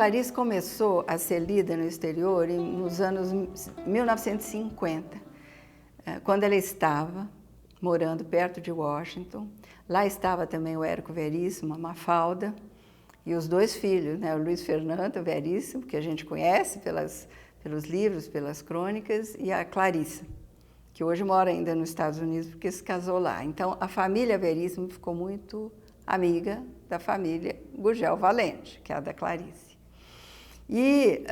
Clarice começou a ser lida no exterior nos anos 1950, quando ela estava morando perto de Washington. Lá estava também o Érico Veríssimo, a Mafalda, e os dois filhos, né, o Luiz Fernando Veríssimo, que a gente conhece pelos livros, pelas crônicas, e a Clarissa, que hoje mora ainda nos Estados Unidos porque se casou lá. Então, a família Veríssimo ficou muito amiga da família Gurgel Valente, que é a da Clarice. E,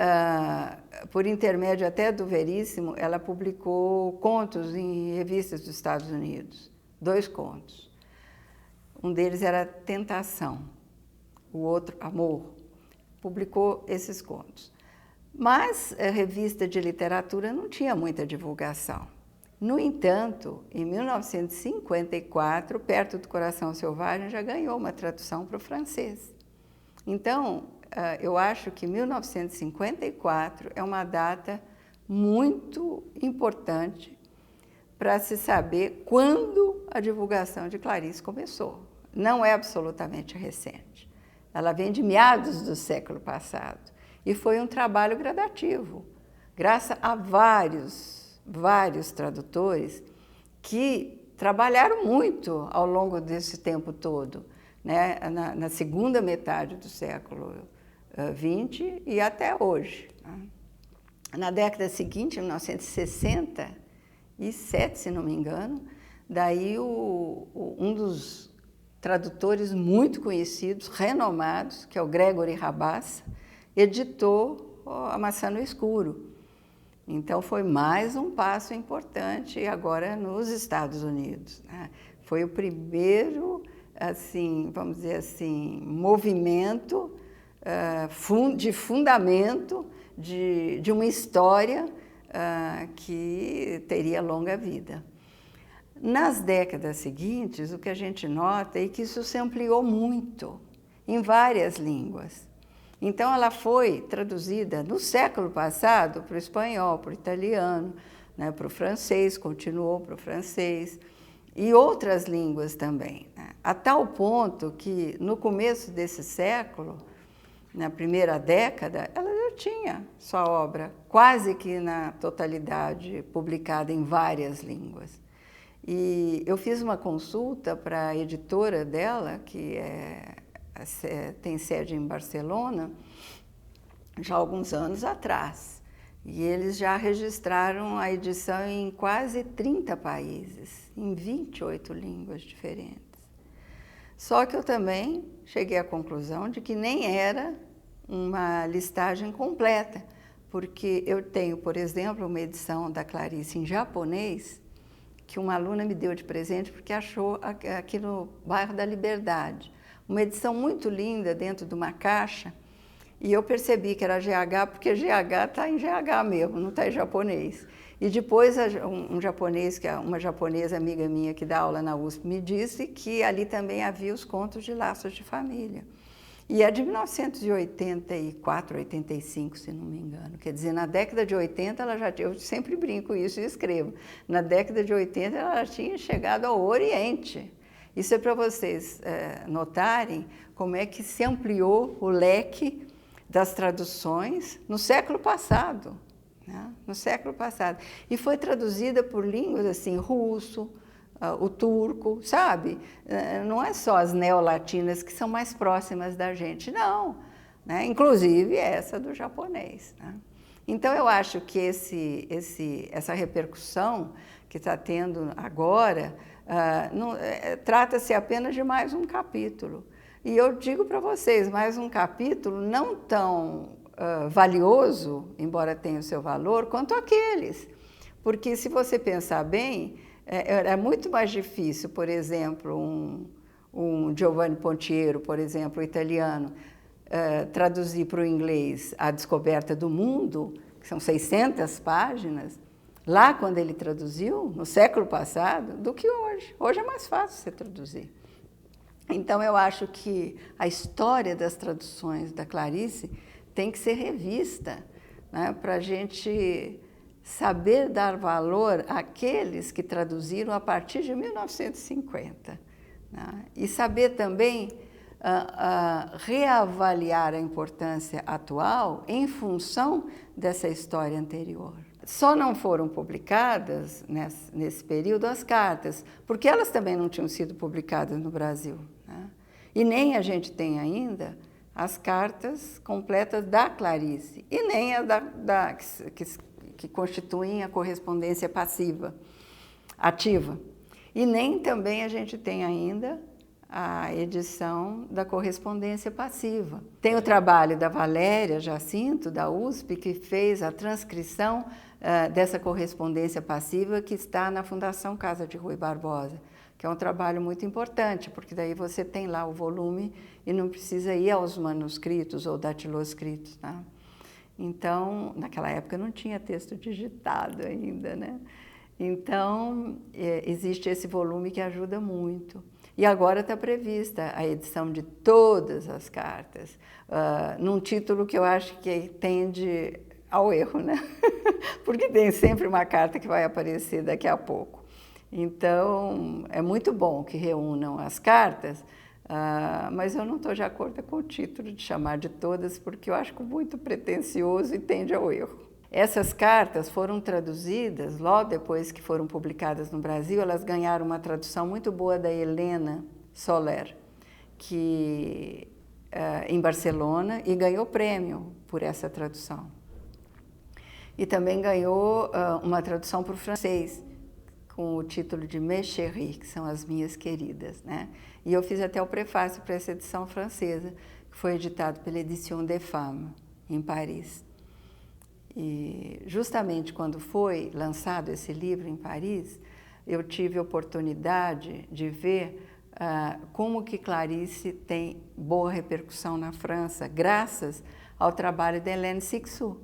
por intermédio até do Veríssimo, ela publicou contos em revistas dos Estados Unidos, 2 contos. Um deles era Tentação, o outro, Amor. Publicou esses contos. Mas a revista de literatura não tinha muita divulgação. No entanto, em 1954, Perto do Coração Selvagem já ganhou uma tradução para o francês. Então, eu acho que 1954 é uma data muito importante para se saber quando a divulgação de Clarice começou. Não é absolutamente recente. Ela vem de meados do século passado e foi um trabalho gradativo, graças a vários tradutores que trabalharam muito ao longo desse tempo todo, né? Na segunda metade do século XX e até hoje. Na década seguinte, 1967, se não me engano, daí um dos tradutores muito conhecidos, renomados, que é o Gregory Rabassa, editou A Maçã no Escuro. Então, foi mais um passo importante agora nos Estados Unidos, né? Foi o primeiro, assim, vamos dizer assim, movimento de fundamento de uma história que teria longa vida. Nas décadas seguintes, o que a gente nota é que isso se ampliou muito, em várias línguas. Então, ela foi traduzida no século passado para o espanhol, para o italiano, né, para o francês, continuou para o francês, e outras línguas também, né? A tal ponto que, no começo desse século, na primeira década, ela já tinha sua obra quase que na totalidade publicada em várias línguas. E eu fiz uma consulta para a editora dela, que tem sede em Barcelona, já há alguns anos atrás. E eles já registraram a edição em quase 30 países, em 28 línguas diferentes. Só que eu também cheguei à conclusão de que nem era uma listagem completa, porque eu tenho, por exemplo, uma edição da Clarice em japonês, que uma aluna me deu de presente porque achou aqui no bairro da Liberdade. Uma edição muito linda dentro de uma caixa, e eu percebi que era GH, porque GH está em GH mesmo, não está em japonês. E depois uma japonesa amiga minha que dá aula na USP me disse que ali também havia os contos de Laços de Família. E é de 1984, 85, se não me engano. Quer dizer, na década de 80, eu sempre brinco isso e escrevo, na década de 80 ela já tinha chegado ao Oriente. Isso é para vocês notarem como é que se ampliou o leque das traduções no século passado, né? No século passado. E foi traduzida por línguas assim, russo, o turco, sabe? Não é só as neolatinas que são mais próximas da gente, não, né? Inclusive essa do japonês, né? Então, eu acho que essa repercussão que está tendo agora, trata-se apenas de mais um capítulo. E eu digo para vocês, mais um capítulo não tão valioso, embora tenha o seu valor, quanto aqueles. Porque, se você pensar bem, é muito mais difícil, por exemplo, um Giovanni Pontiero, por exemplo, italiano, traduzir para o inglês A Descoberta do Mundo, que são 600 páginas, lá quando ele traduziu, no século passado, do que hoje. Hoje é mais fácil você traduzir. Então, eu acho que a história das traduções da Clarice tem que ser revista, né, para a gente saber dar valor àqueles que traduziram a partir de 1950, né? E saber também reavaliar a importância atual em função dessa história anterior. Só não foram publicadas nesse período as cartas, porque elas também não tinham sido publicadas no Brasil, né? E nem a gente tem ainda as cartas completas da Clarice, e nem as que constituem a correspondência passiva, ativa. E nem também a gente tem ainda a edição da correspondência passiva. Tem o trabalho da Valéria Jacinto, da USP, que fez a transcrição dessa correspondência passiva que está na Fundação Casa de Rui Barbosa, que é um trabalho muito importante, porque daí você tem lá o volume e não precisa ir aos manuscritos ou datiloscritos, tá? Então, naquela época não tinha texto digitado ainda, né? Então, existe esse volume que ajuda muito. E agora está prevista a edição de todas as cartas, num título que eu acho que tende ao erro, né? Porque tem sempre uma carta que vai aparecer daqui a pouco. Então, é muito bom que reúnam as cartas, mas eu não estou de acordo com o título de chamar de todas, porque eu acho muito pretensioso e tende ao erro. Essas cartas foram traduzidas, logo depois que foram publicadas no Brasil, elas ganharam uma tradução muito boa da Helena Soler, em Barcelona, e ganhou prêmio por essa tradução. E também ganhou uma tradução para o francês, com o título de Mes chéries, que são as minhas queridas, né? E eu fiz até o prefácio para essa edição francesa, que foi editado pela Éditions des Femmes, em Paris. E justamente quando foi lançado esse livro em Paris, eu tive a oportunidade de ver como que Clarice tem boa repercussão na França, graças ao trabalho de Hélène Cixous,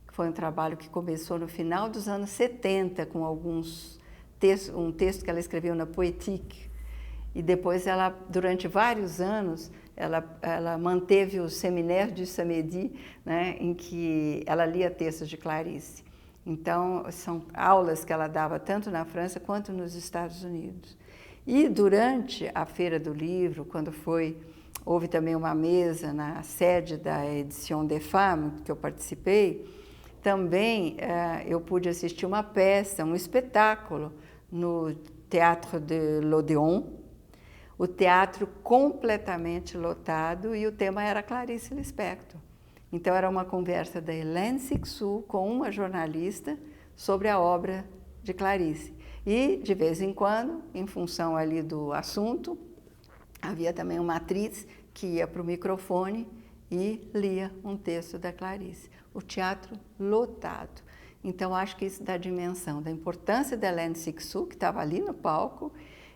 que foi um trabalho que começou no final dos anos 70, com um texto que ela escreveu na Poétique, e depois ela, durante vários anos, ela manteve o Séminaire du Samedi, né, em que ela lia textos de Clarice. Então, são aulas que ela dava tanto na França quanto nos Estados Unidos. E durante a Feira do Livro, quando houve também uma mesa na sede da Éditions des Femmes, que eu participei, também eu pude assistir uma peça, um espetáculo no Théâtre de l'Odéon, o teatro completamente lotado, e o tema era Clarice Lispector. Então, era uma conversa da Hélène Cixous com uma jornalista sobre a obra de Clarice. E, de vez em quando, em função ali do assunto, havia também uma atriz que ia para o microfone e lia um texto da Clarice. O teatro lotado. Então, acho que isso dá dimensão da importância da Hélène Cixous, que estava ali no palco,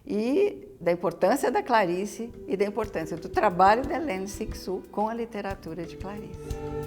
e da importância da Clarice e da importância do trabalho da Hélène Cixous com a literatura de Clarice.